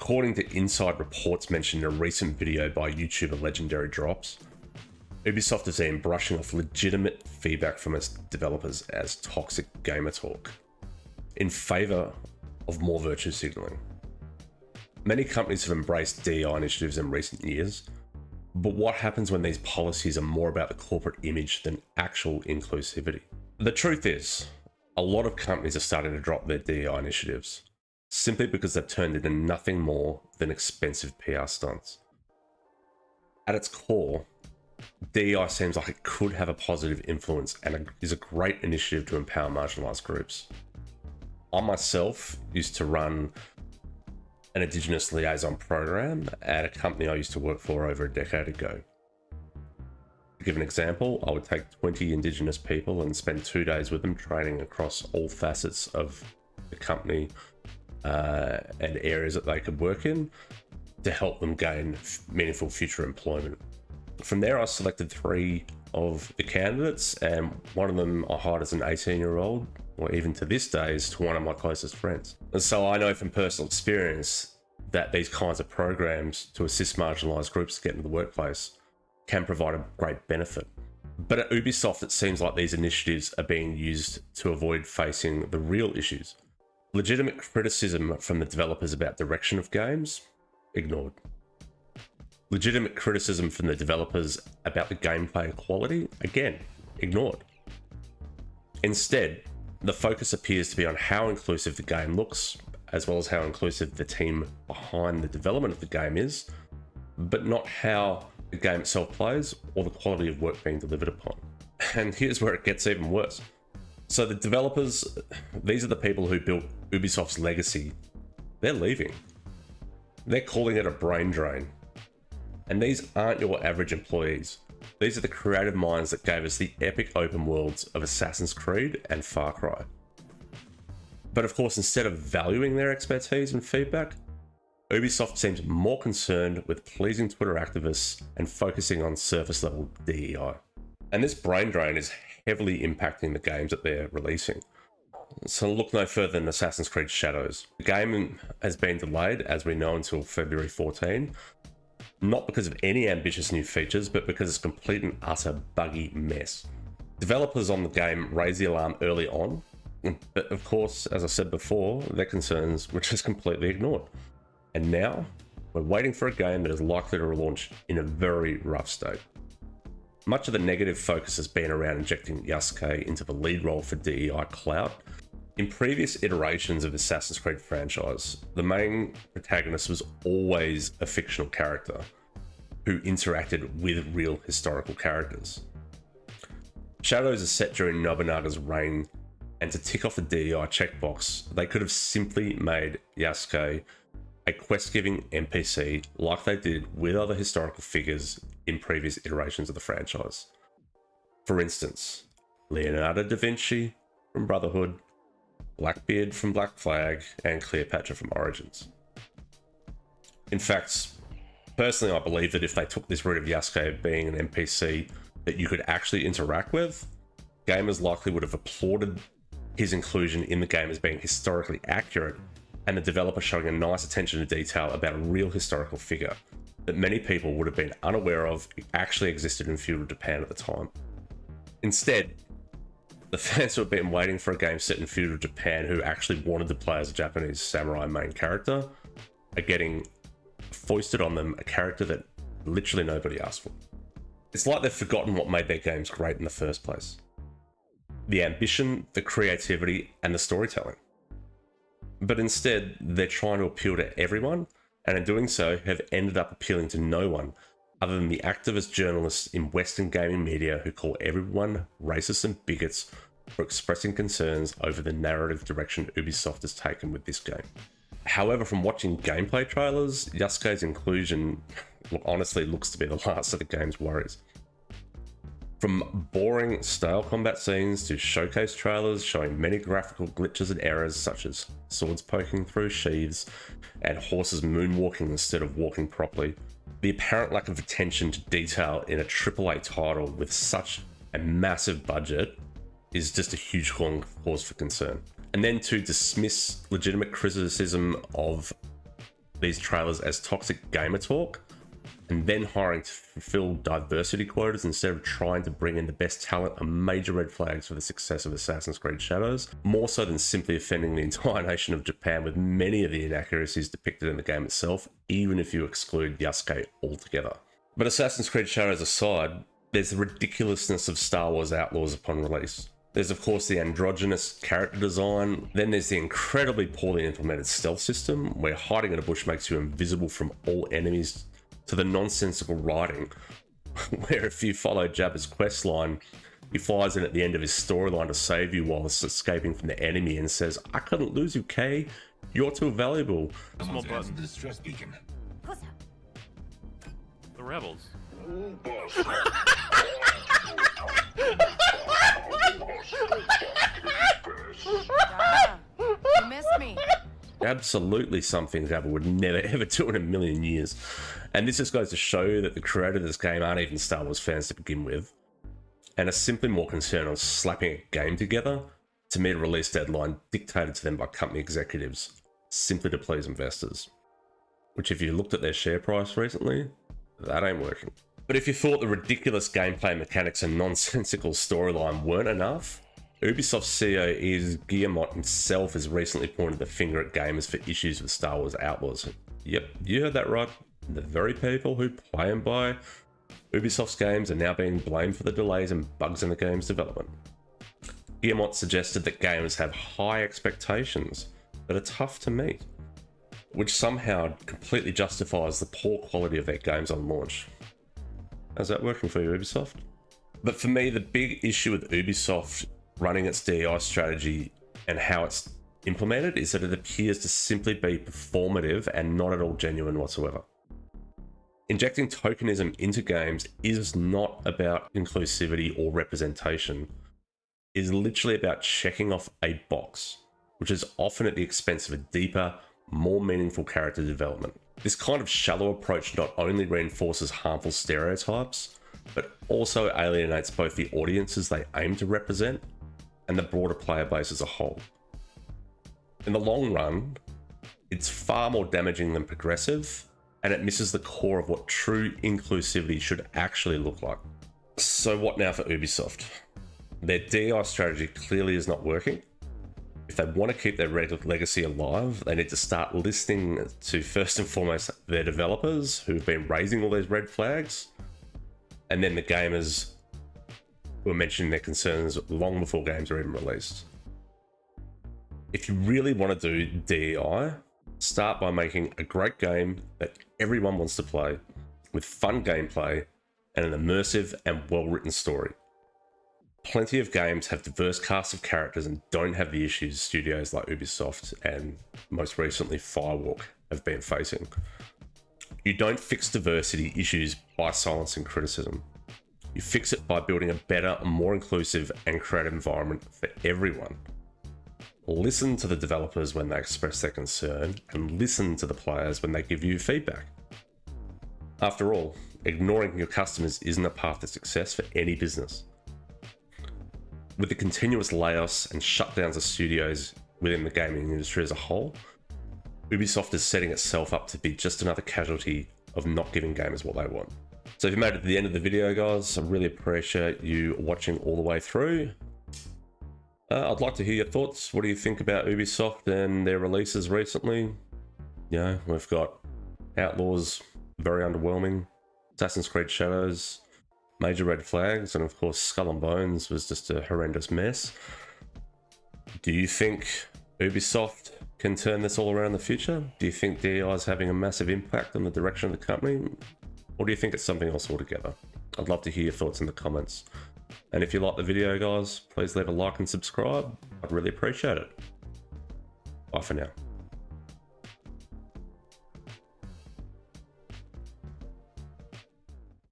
According to inside reports mentioned in a recent video by YouTuber Legendary Drops, Ubisoft is seen brushing off legitimate feedback from its developers as toxic gamer talk, in favour of more virtue signalling. Many companies have embraced DEI initiatives in recent years, but what happens when these policies are more about the corporate image than actual inclusivity? The truth is, a lot of companies are starting to drop their DEI initiatives, simply because they've turned into nothing more than expensive PR stunts. At its core, DEI seems like it could have a positive influence and is a great initiative to empower marginalised groups. I myself used to run an Indigenous liaison program at a company I used to work for over a decade ago. To give an example, I would take 20 Indigenous people and spend 2 days with them training across all facets of the company and areas that they could work in to help them gain meaningful future employment. From there, I selected 3 of the candidates, and one of them I hired as an 18-year-old, or even to this day is one of my closest friends. And so I know from personal experience that these kinds of programs to assist marginalised groups to get into the workplace can provide a great benefit. But at Ubisoft, it seems like these initiatives are being used to avoid facing the real issues. Legitimate criticism from the developers about direction of games, ignored. Legitimate criticism from the developers about the gameplay quality, again, ignored. Instead, the focus appears to be on how inclusive the game looks, as well as how inclusive the team behind the development of the game is, but not how the game itself plays or the quality of work being delivered upon. And here's where it gets even worse. So the developers, these are the people who built Ubisoft's legacy, they're leaving. They're calling it a brain drain. And these aren't your average employees. These are the creative minds that gave us the epic open worlds of Assassin's Creed and Far Cry. But of course, instead of valuing their expertise and feedback, Ubisoft seems more concerned with pleasing Twitter activists and focusing on surface level DEI. And this brain drain is heavily impacting the games that they're releasing. So look no further than Assassin's Creed Shadows. The game has been delayed, as we know, until February 14, not because of any ambitious new features, but because it's a complete and utter buggy mess. Developers on the game raised the alarm early on, but of course, as I said before, their concerns were just completely ignored. And now, we're waiting for a game that is likely to launch in a very rough state. Much of the negative focus has been around injecting Yasuke into the lead role for DEI Cloud. In previous iterations of the Assassin's Creed franchise, the main protagonist was always a fictional character who interacted with real historical characters. Shadows is set during Nobunaga's reign, and to tick off the DEI checkbox, they could have simply made Yasuke a quest-giving NPC like they did with other historical figures in previous iterations of the franchise. For instance, Leonardo da Vinci from Brotherhood, Blackbeard from Black Flag, and Cleopatra from Origins. In fact, personally I believe that if they took this route of Yasuke being an NPC that you could actually interact with, gamers likely would have applauded his inclusion in the game as being historically accurate, and the developer showing a nice attention to detail about a real historical figure that many people would have been unaware of actually existed in feudal Japan at the time. Instead, the fans who have been waiting for a game set in feudal Japan who actually wanted to play as a Japanese samurai main character are getting foisted on them a character that literally nobody asked for. It's like they've forgotten what made their games great in the first place. The ambition, the creativity, and the storytelling. But instead, they're trying to appeal to everyone, and in doing so have ended up appealing to no one other than the activist journalists in Western gaming media who call everyone racist and bigots for expressing concerns over the narrative direction Ubisoft has taken with this game. However, from watching gameplay trailers, Yasuke's inclusion honestly looks to be the last of the game's worries. From boring, stale combat scenes to showcase trailers showing many graphical glitches and errors such as swords poking through sheaths and horses moonwalking instead of walking properly, the apparent lack of attention to detail in a AAA title with such a massive budget is just a huge cause for concern. And then to dismiss legitimate criticism of these trailers as toxic gamer talk, and then hiring to fulfill diversity quotas instead of trying to bring in the best talent are major red flags for the success of Assassin's Creed Shadows, more so than simply offending the entire nation of Japan with many of the inaccuracies depicted in the game itself, even if you exclude Yasuke altogether. But Assassin's Creed Shadows aside, there's the ridiculousness of Star Wars Outlaws upon release. There's of course the androgynous character design, then there's the incredibly poorly implemented stealth system, where hiding in a bush makes you invisible from all enemies, to the nonsensical writing, where if you follow Jabba's quest line, he flies in at the end of his storyline to save you while escaping from the enemy and says, "I couldn't lose you, Kay. You're too valuable." Small button. Distress beacon. The rebels. You missed me. Absolutely something Jabba would never ever do in a million years. And this just goes to show that the creators of this game aren't even Star Wars fans to begin with, and are simply more concerned on slapping a game together to meet a release deadline dictated to them by company executives, simply to please investors. Which, if you looked at their share price recently, that ain't working. But if you thought the ridiculous gameplay mechanics and nonsensical storyline weren't enough, Ubisoft CEO Yves Guillemot himself has recently pointed the finger at gamers for issues with Star Wars Outlaws. Yep, you heard that right. The very people who play and buy Ubisoft's games are now being blamed for the delays and bugs in the game's development. Guillemot suggested that gamers have high expectations that are tough to meet, which somehow completely justifies the poor quality of their games on launch. How's that working for you, Ubisoft? But for me, the big issue with Ubisoft running its DEI strategy and how it's implemented is that it appears to simply be performative and not at all genuine whatsoever. Injecting tokenism into games is not about inclusivity or representation. It is literally about checking off a box, which is often at the expense of a deeper, more meaningful character development. This kind of shallow approach not only reinforces harmful stereotypes, but also alienates both the audiences they aim to represent and the broader player base as a whole. In the long run, it's far more damaging than progressive, and it misses the core of what true inclusivity should actually look like. So what now for Ubisoft? Their DEI strategy clearly is not working. If they want to keep their legacy alive, they need to start listening to, first and foremost, their developers who've been raising all those red flags, and then the gamers who are mentioning their concerns long before games are even released. If you really want to do DEI, start by making a great game that everyone wants to play, with fun gameplay and an immersive and well-written story. Plenty of games have diverse casts of characters and don't have the issues studios like Ubisoft and most recently Firewalk have been facing. You don't fix diversity issues by silencing criticism. You fix it by building a better, more inclusive and creative environment for everyone. Listen to the developers when they express their concern, and listen to the players when they give you feedback. After all, ignoring your customers isn't a path to success for any business. With the continuous layoffs and shutdowns of studios within the gaming industry as a whole, Ubisoft is setting itself up to be just another casualty of not giving gamers what they want. So if you made it to the end of the video, guys, I really appreciate you watching all the way through. I'd like to hear your thoughts. What do you think about Ubisoft and their releases recently? You know, we've got Outlaws, very underwhelming. Assassin's Creed Shadows, major red flags. And of course, Skull and Bones was just a horrendous mess. Do you think Ubisoft can turn this all around in the future? Do you think DEI is having a massive impact on the direction of the company? Or do you think it's something else altogether? I'd love to hear your thoughts in the comments. And if you like the video, guys, please leave a like and subscribe. I'd really appreciate it. Bye for now.